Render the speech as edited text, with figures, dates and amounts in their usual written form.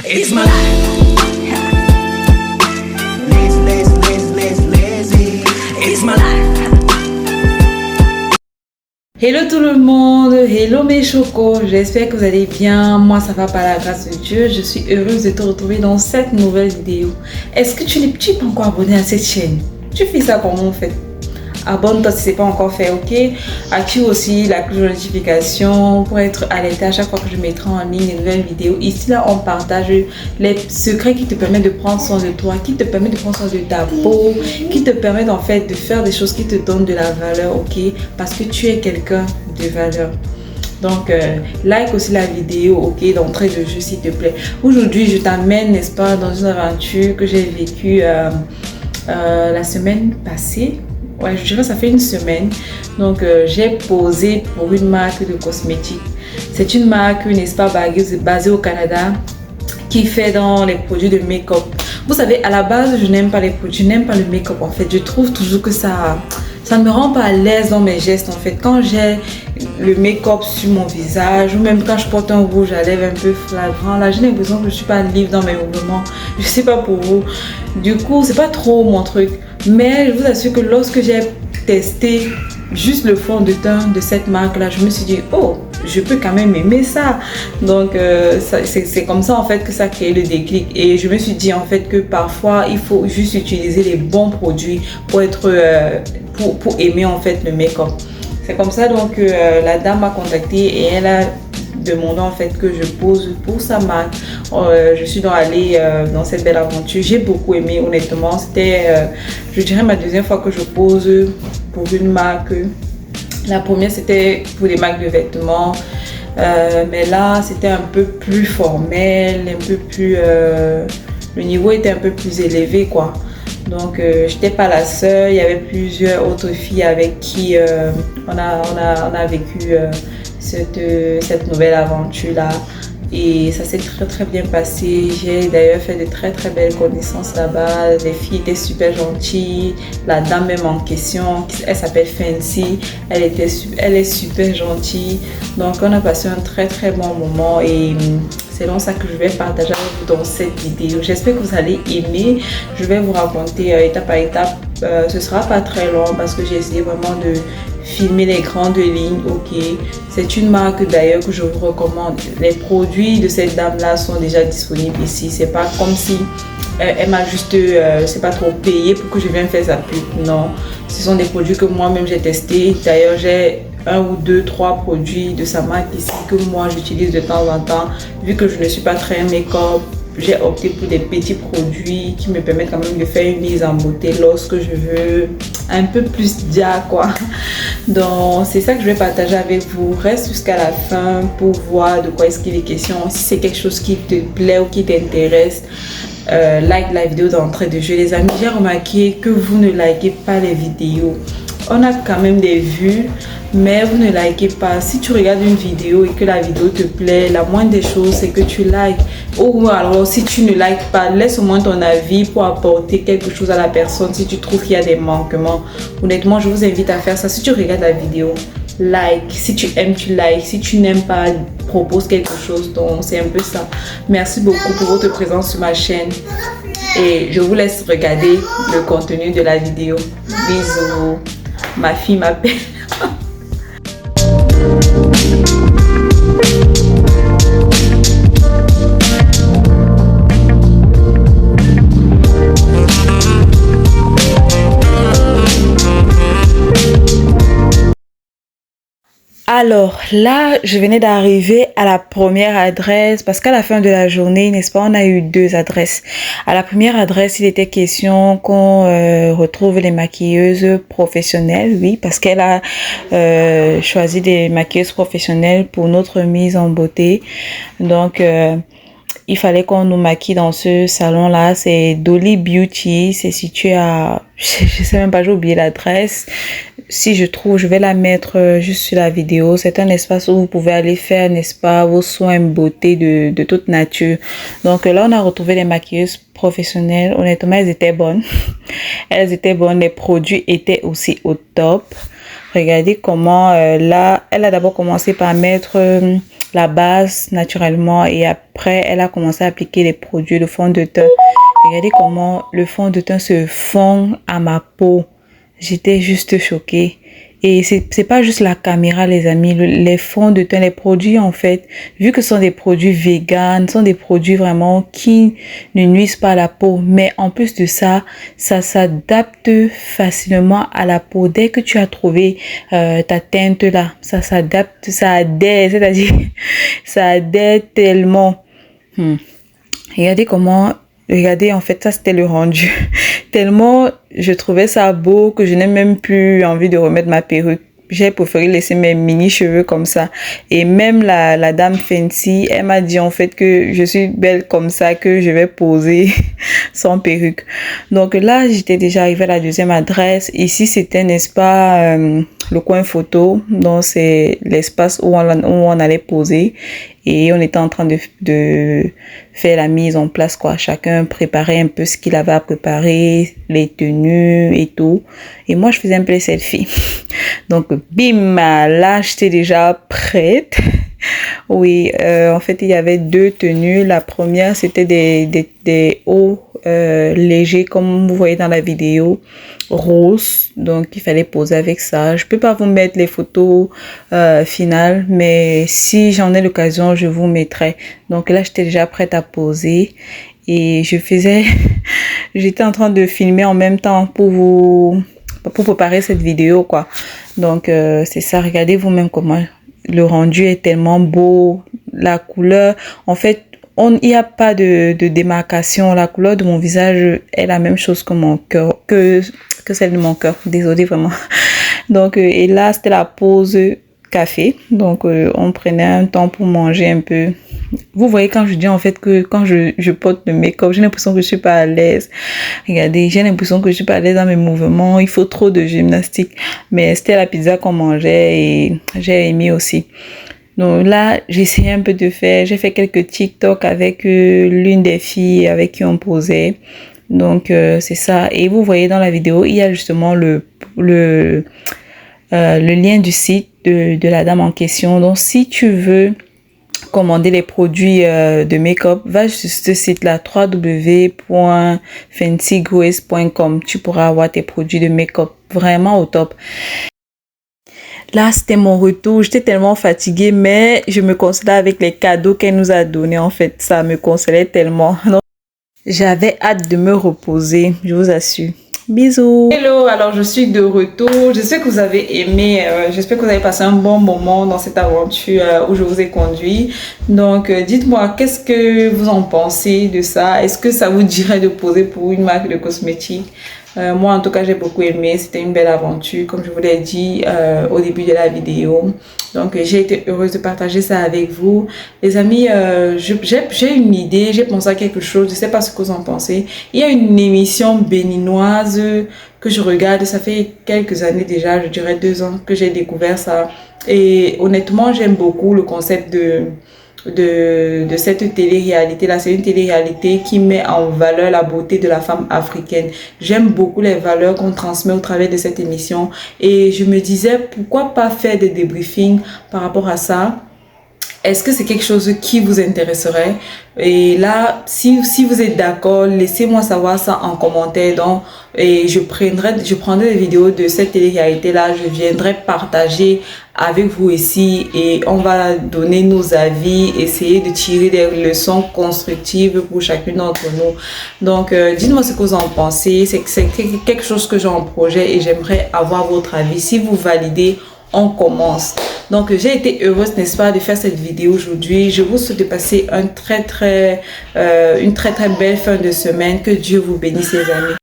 It's my life. Lazy, lazy, lazy, lazy, lazy. It's my life. Hello tout le monde, hello mes chocos, j'espère que vous allez bien. Moi ça va par la grâce de Dieu. Je suis heureuse de te retrouver dans cette nouvelle vidéo. Est-ce que tu n'es pas encore abonné à cette chaîne? Tu fais ça comment en fait? Abonne-toi si ce n'est pas encore fait, ok? Active aussi la cloche de notification pour être alerté à chaque fois que je mettrai en ligne une nouvelle vidéo. Ici, là, on partage les secrets qui te permettent de prendre soin de toi, qui te permettent de prendre soin de ta peau, qui te permettent en fait de faire des choses qui te donnent de la valeur, ok? Parce que tu es quelqu'un de valeur. Donc, like aussi la vidéo, ok, d'entrée de jeu s'il te plaît. Aujourd'hui, je t'amène, n'est-ce pas, dans une aventure que j'ai vécue la semaine passée. Ouais, je dirais que ça fait une semaine. Donc, j'ai posé pour une marque de cosmétiques. C'est une marque, n'est-ce pas, basée au Canada qui fait dans les produits de make-up. Vous savez, à la base, je n'aime pas les produits, je n'aime pas le make-up en fait. Je trouve toujours que ça ne me rend pas à l'aise dans mes gestes en fait. Quand j'ai le make-up sur mon visage ou même quand je porte un rouge à lèvres un peu flagrant, là, j'ai l'impression que je ne suis pas libre dans mes mouvements. Je ne sais pas pour vous. Du coup, c'est pas trop mon truc. Mais je vous assure que lorsque j'ai testé juste le fond de teint de cette marque-là, je me suis dit, oh, je peux quand même aimer ça. Donc, c'est comme ça en fait que ça a créé le déclic. Et je me suis dit en fait que parfois, il faut juste utiliser les bons produits pour être, pour aimer en fait le make-up. C'est comme ça donc la dame m'a contacté et elle a demandé en fait que je pose pour sa marque. Je suis donc allée dans cette belle aventure. J'ai beaucoup aimé honnêtement. C'était, je dirais, ma deuxième fois que je pose pour une marque. La première c'était pour des marques de vêtements. Mais là c'était un peu plus formel, un peu plus... le niveau était un peu plus élevé quoi. Donc, je n'étais pas la seule, il y avait plusieurs autres filles avec qui on a vécu cette nouvelle aventure-là. Et ça s'est très très bien passé. J'ai d'ailleurs fait de très très belles connaissances là-bas. Les filles étaient super gentilles. La dame même en question, elle s'appelle Fancy, elle est super gentille. Donc, on a passé un très très bon moment et c'est donc ça que je vais partager avec vous dans cette vidéo. J'espère que vous allez aimer. Je vais vous raconter étape par étape. Ce sera pas très long parce que j'ai essayé vraiment de filmer les grandes lignes, ok. C'est une marque d'ailleurs que je vous recommande. Les produits de cette dame là sont déjà disponibles ici. C'est pas comme si elle m'a juste, c'est pas trop payé pour que je vienne faire sa pub. Non, ce sont des produits que moi-même j'ai testés. D'ailleurs, j'ai un ou deux, trois produits de sa marque ici que moi j'utilise de temps en temps. Vu que je ne suis pas très make-up, j'ai opté pour des petits produits qui me permettent quand même de faire une mise en beauté lorsque je veux un peu plus dia quoi. Donc c'est ça que je vais partager avec vous. Reste jusqu'à la fin pour voir de quoi est-ce qu'il est question. Si c'est quelque chose qui te plaît ou qui t'intéresse, like la vidéo d'entrée de jeu. Les amis, j'ai remarqué que vous ne likez pas les vidéos. On a quand même des vues, mais vous ne likez pas. Si tu regardes une vidéo et que la vidéo te plaît, la moindre des choses, c'est que tu likes. Ou alors, si tu ne likes pas, laisse au moins ton avis pour apporter quelque chose à la personne si tu trouves qu'il y a des manquements. Honnêtement, je vous invite à faire ça. Si tu regardes la vidéo, like. Si tu aimes, tu likes. Si tu n'aimes pas, propose quelque chose. Donc, c'est un peu ça. Merci beaucoup pour votre présence sur ma chaîne. Et je vous laisse regarder le contenu de la vidéo. Bisous. Ma fille m'appelle. Alors là, je venais d'arriver à la première adresse parce qu'à la fin de la journée, n'est-ce pas, on a eu deux adresses. À la première adresse, il était question qu'on retrouve les maquilleuses professionnelles, oui, parce qu'elle a choisi des maquilleuses professionnelles pour notre mise en beauté. Donc, il fallait qu'on nous maquille dans ce salon-là. C'est Dolly Beauty. C'est situé à... Je sais même pas, j'ai oublié l'adresse. Si je trouve, je vais la mettre juste sur la vidéo. C'est un espace où vous pouvez aller faire, n'est-ce pas, vos soins beauté de toute nature. Donc là, on a retrouvé les maquilleuses professionnelles. Honnêtement, elles étaient bonnes. Elles étaient bonnes. Les produits étaient aussi au top. Regardez comment, là, elle a d'abord commencé par mettre la base naturellement et après elle a commencé à appliquer les produits, le fond de teint. Regardez comment le fond de teint se fond à ma peau. J'étais juste choquée. Et c'est pas juste la caméra, les amis. Les fonds de teint, les produits, en fait, vu que ce sont des produits véganes, sont des produits vraiment qui ne nuisent pas à la peau. Mais en plus de ça, ça s'adapte facilement à la peau. Dès que tu as trouvé ta teinte là, ça s'adapte, ça adhère, c'est-à-dire, ça adhère tellement. Regardez, en fait, ça c'était le rendu. Tellement je trouvais ça beau que je n'ai même plus envie de remettre ma perruque. J'ai préféré laisser mes mini cheveux comme ça. Et même la dame Fancy, elle m'a dit en fait que je suis belle comme ça, que je vais poser sans perruque. Donc là, j'étais déjà arrivée à la deuxième adresse. Ici, c'était, n'est-ce pas, le coin photo. Donc c'est l'espace où on allait poser. Et on était en train de faire la mise en place, quoi. Chacun préparait un peu ce qu'il avait à préparer, les tenues et tout. Et moi, je faisais un peu les selfies. Donc, bim, là, j'étais déjà prête. Oui, en fait, il y avait deux tenues. La première, c'était des hauts légers, comme vous voyez dans la vidéo, rose. Donc, il fallait poser avec ça. Je peux pas vous mettre les photos finales, mais si j'en ai l'occasion, je vous mettrai. Donc là, j'étais déjà prête à poser et j'étais en train de filmer en même temps pour préparer cette vidéo, quoi. Donc, c'est ça. Regardez vous-même comment le rendu est tellement beau. La couleur, en fait, il n'y a pas de démarcation. La couleur de mon visage est la même chose que mon cœur, que celle de mon cœur. Désolée vraiment. Donc, et là, c'était la pause café. Donc, on prenait un temps pour manger un peu. Vous voyez quand je dis en fait que quand je porte le make-up, j'ai l'impression que je suis pas à l'aise. Regardez, j'ai l'impression que je suis pas à l'aise dans mes mouvements. Il faut trop de gymnastique. Mais c'était la pizza qu'on mangeait et j'ai aimé aussi. Donc là, j'ai essayé un peu de faire. J'ai fait quelques TikTok avec l'une des filles avec qui on posait. Donc, c'est ça. Et vous voyez dans la vidéo, il y a justement le lien du site de la dame en question. Donc, si tu veux commander les produits de make-up, va sur ce site-là, www.fancygrace.com. Tu pourras avoir tes produits de make-up vraiment au top. Là, c'était mon retour. J'étais tellement fatiguée, mais je me consolais avec les cadeaux qu'elle nous a donnés. En fait, ça me consolait tellement. Donc, j'avais hâte de me reposer, je vous assure. Bisous. Hello, alors je suis de retour. J'espère que vous avez aimé, j'espère que vous avez passé un bon moment dans cette aventure où je vous ai conduit. Donc, dites-moi, qu'est-ce que vous en pensez de ça? Est-ce que ça vous dirait de poser pour une marque de cosmétiques? Moi, en tout cas, j'ai beaucoup aimé. C'était une belle aventure, comme je vous l'ai dit au début de la vidéo. Donc, j'ai été heureuse de partager ça avec vous. Les amis, j'ai une idée, j'ai pensé à quelque chose. Je ne sais pas ce que vous en pensez. Il y a une émission béninoise que je regarde. Ça fait quelques années déjà, je dirais 2 ans que j'ai découvert ça. Et honnêtement, j'aime beaucoup le concept de cette télé-réalité là. C'est une télé-réalité qui met en valeur la beauté de la femme africaine. J'aime beaucoup les valeurs qu'on transmet au travers de cette émission et je me disais pourquoi pas faire des débriefings par rapport à ça. Est-ce que c'est quelque chose qui vous intéresserait? Et là, si vous êtes d'accord, laissez-moi savoir ça en commentaire. Donc, et je prendrai des vidéos de cette télé-réalité-là. Je viendrai partager avec vous ici et on va donner nos avis, essayer de tirer des leçons constructives pour chacune d'entre nous. Donc, dites-moi ce que vous en pensez. C'est quelque chose que j'ai en projet et j'aimerais avoir votre avis. Si vous validez, on commence. Donc, j'ai été heureuse, n'est-ce pas, de faire cette vidéo aujourd'hui. Je vous souhaite de passer une très très belle fin de semaine. Que Dieu vous bénisse, les amis.